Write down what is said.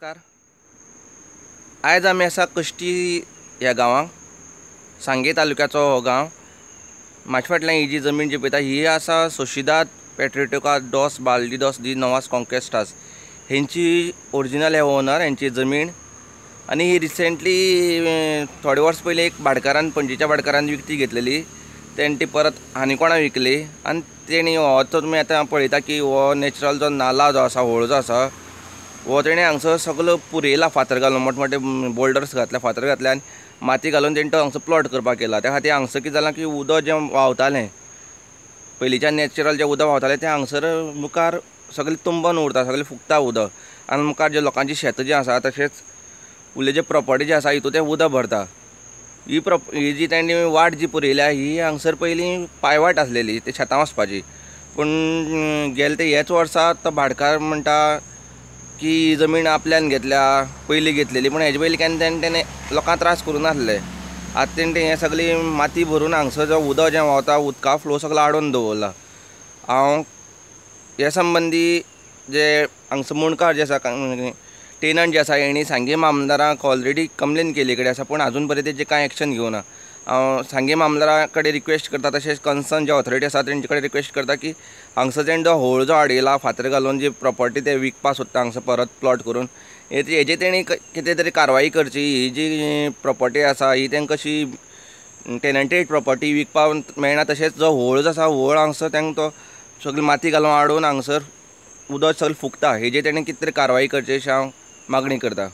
नमस्कार। आयज आमी आसा कश्टी ह्या गांवांक। सांगे तालुक्याचो हो गांव। म्हाजे फाटल्यान ही जी जमीन जी पळयता ही आसा सोशिदाद पेट्रिटोका डॉस बाल्डिनोस दी नोवास कॉन्क्वेस्टास हेंची ओरिजिनल हे ओनर हेंची जमीन। आनी ही रिसेंटली थोडे वर्स पयलीं एक भाटकारान पणजेच्या भाटकारान विकती घेतलेली। तेणी ती परत आनी कोणा विकली आनी तेणी हो तुमी आतां पळयता की हो नॅचरल जो नाला जो आसा व्हळ जो आसा वो तेणें हांगसर सगळो पुरयला फातर घालून मोठमोठे बोल्डर्स घातल्या फातर घातल्या आनी माती घालून तेणें तो हांगसर प्लॉट करपाक केला। त्या खातीर हांगसर कितें जालां की उदक जें व्हांवतालें पयलींच्यान नॅचरल जें उदक व्हांवतालें तें हांगसर मुखार सगळें तुंबन उरता, सगळें फुकता उदक आनी मुखार जे लोकांची शेतां जीं आसा तशेंच उरले जे प्रॉपर्टी जी आसा हितून तें उदक भरता। ही जी तेणी वाट जी पुरयल्या ही हांगसर पयलीं पायवाट आसलेली ते शेतां वचपाची, पूण गेले ते हेच वर्सा तो भाटकार म्हणटा की ही जमीन आपल्यान घेतल्या, पयलीं घेतलेली पूण हेजे पयलीं केन्ना तेणें लोकांक त्रास करूं नासले। आतां तेणें हें सगळी माती भरून हांगसर जो उदक जें व्हांवता उदका फ्लो सगळो आडोवन दवरला। हांव हे संबंदी जे हांगसर मुणकार जे आसा टेनंट जे आसा हेणी सांगे मामदाराक ऑलरेडी कंप्लेन केले कडेन आसा, पूण आजून पर्यंत तेजें कांय एक्शन घेवना। हांव सांगे मामदारा कडेन रिक्वेस्ट करता, तशेंच कन्सर्न जे ऑथॉरिटी आसा तेंचे कडेन रिक्वेस्ट करता की हांगसर तेणें जो व्हळ जो हाडयला फातर घालून जी प्रॉपर्टी ते विकपाक सोदता हांगसर परत प्लॉट करून हेजेर तेणी कितें तरी कारवाई करची। ही जी प्रॉपर्टी आसा ही तांकां कशी टेनंटेड प्रॉपर्टी विकपाक मेळना, तशेंच जो व्हळ जो आसा व्हळ हांगसर तांकां तो सगळी माती घालून आडोवन हांगसर उदक सगळें फुकता हेजेर तेणें कितें तरी कारवाई करची अशी हांव मागणी करतां।